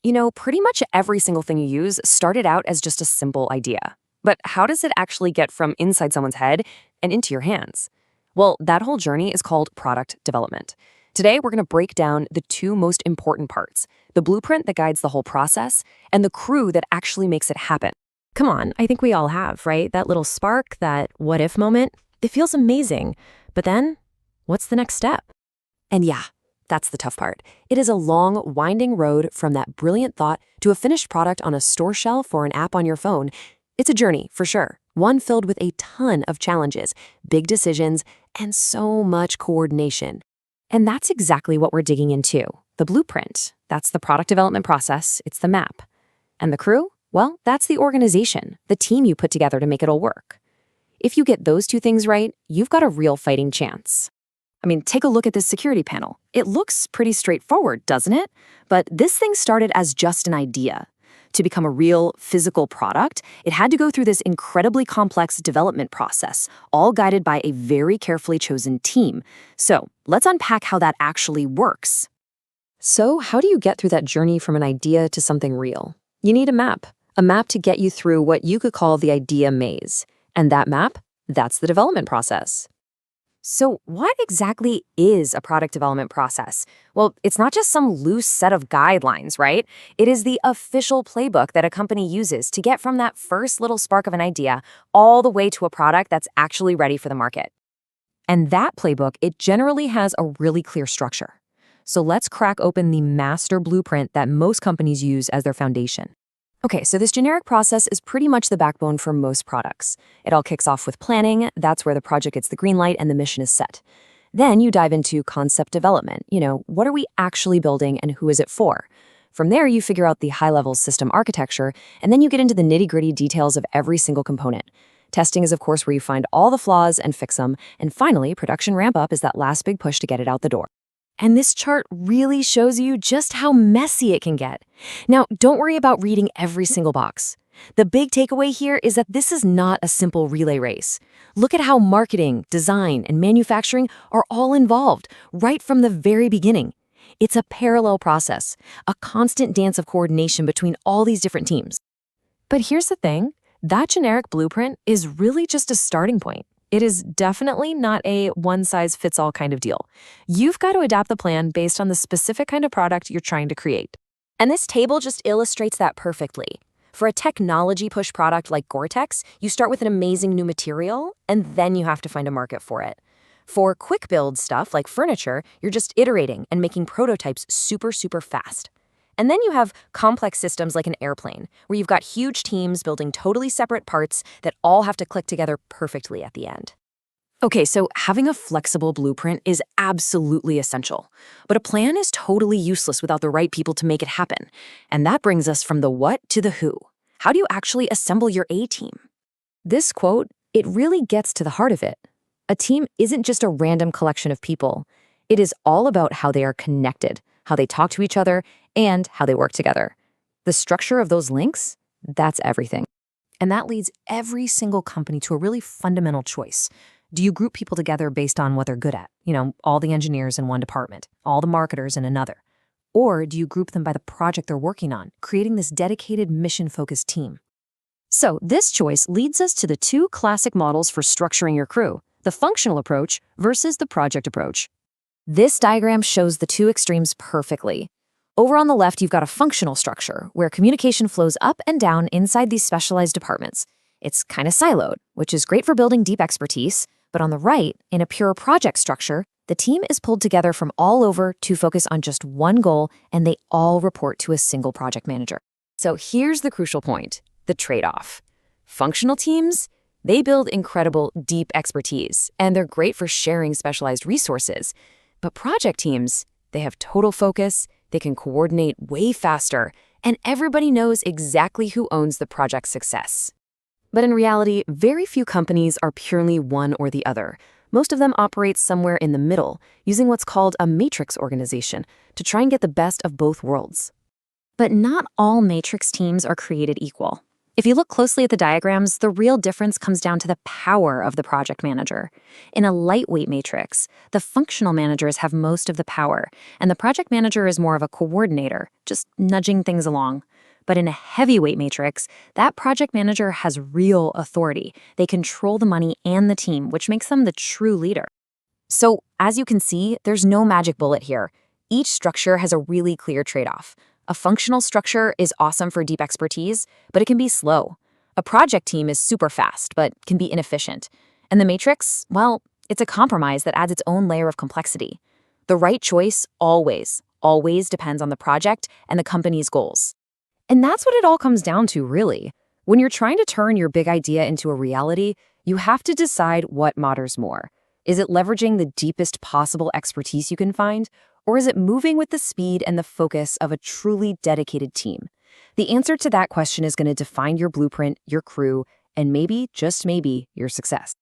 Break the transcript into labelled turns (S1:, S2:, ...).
S1: You know, pretty much every single thing you use started out as just a simple idea. But how does it actually get from inside someone's head and into your hands? Well, that whole journey is called product development. Today, we're going to break down the two most important parts: the blueprint that guides the whole process and the crew that actually makes it happen.
S2: Come on, I think we all have, right? That little spark, that what if moment. It feels amazing. But then, what's the next step?
S1: And yeah, that's the tough part. It is a long, winding road from that brilliant thought to a finished product on a store shelf or an app on your phone. It's a journey, for sure, one filled with a ton of challenges, big decisions, and so much coordination. And that's exactly what we're digging into. The blueprint, that's the product development process, it's the map. And the crew? Well, that's the organization, the team you put together to make it all work. If you get those two things right, you've got a real fighting chance. I mean, take a look at this security panel. It looks pretty straightforward, doesn't it? But this thing started as just an idea. To become a real physical product, it had to go through this incredibly complex development process, all guided by a very carefully chosen team. So let's unpack how that actually works. So how do you get through that journey from an idea to something real? You need a map to get you through what you could call the idea maze. And that map, that's the development process. So what exactly is a product development process? Well, it's not just some loose set of guidelines, right? It is the official playbook that a company uses to get from that first little spark of an idea all the way to a product that's actually ready for the market. And that playbook, it generally has a really clear structure. So let's crack open the master blueprint that most companies use as their foundation. Okay, so this generic process is pretty much the backbone for most products. It all kicks off with planning. That's where the project gets the green light and the mission is set. Then you dive into concept development. What are we actually building and who is it for? From there, you figure out the high-level system architecture, and then you get into the nitty-gritty details of every single component. Testing is, of course, where you find all the flaws and fix them. And finally, production ramp-up is that last big push to get it out the door. And this chart really shows you just how messy it can get. Now, don't worry about reading every single box. The big takeaway here is that this is not a simple relay race. Look at how marketing, design, and manufacturing are all involved right from the very beginning. It's a parallel process, a constant dance of coordination between all these different teams. But here's the thing, that generic blueprint is really just a starting point. It is definitely not a one-size-fits-all kind of deal. You've got to adapt the plan based on the specific kind of product you're trying to create. And this table just illustrates that perfectly. For a technology-push product like Gore-Tex, you start with an amazing new material, and then you have to find a market for it. For quick-build stuff like furniture, you're just iterating and making prototypes super, super fast. And then you have complex systems like an airplane, where you've got huge teams building totally separate parts that all have to click together perfectly at the end. Okay, so having a flexible blueprint is absolutely essential. But a plan is totally useless without the right people to make it happen. And that brings us from the what to the who. How do you actually assemble your A-team? This quote, it really gets to the heart of it. A team isn't just a random collection of people. It is all about how they are connected, how they talk to each other, and how they work together. The structure of those links, that's everything. And that leads every single company to a really fundamental choice. Do you group people together based on what they're good at? All the engineers in one department, all the marketers in another. Or do you group them by the project they're working on, creating this dedicated mission-focused team? So this choice leads us to the two classic models for structuring your crew, the functional approach versus the project approach. This diagram shows the two extremes perfectly. Over on the left, you've got a functional structure where communication flows up and down inside these specialized departments. It's kind of siloed, which is great for building deep expertise. But on the right, in a pure project structure, the team is pulled together from all over to focus on just one goal, and they all report to a single project manager. So here's the crucial point, the trade-off. Functional teams, they build incredible deep expertise, and they're great for sharing specialized resources. But project teams, they have total focus, they can coordinate way faster, and everybody knows exactly who owns the project's success. But in reality, very few companies are purely one or the other. Most of them operate somewhere in the middle, using what's called a matrix organization to try and get the best of both worlds. But not all matrix teams are created equal. If you look closely at the diagrams, the real difference comes down to the power of the project manager. In a lightweight matrix, the functional managers have most of the power, and the project manager is more of a coordinator, just nudging things along. But in a heavyweight matrix, that project manager has real authority. They control the money and the team, which makes them the true leader. So, as you can see, there's no magic bullet here. Each structure has a really clear trade-off. A functional structure is awesome for deep expertise, but it can be slow. A project team is super fast, but can be inefficient. And the matrix, well, it's a compromise that adds its own layer of complexity. The right choice always depends on the project and the company's goals.
S2: And that's what it all comes down to, really. When you're trying to turn your big idea into a reality, you have to decide what matters more. Is it leveraging the deepest possible expertise you can find, or is it moving with the speed and the focus of a truly dedicated team? The answer to that question is going to define your blueprint, your crew, and maybe, just maybe, your success.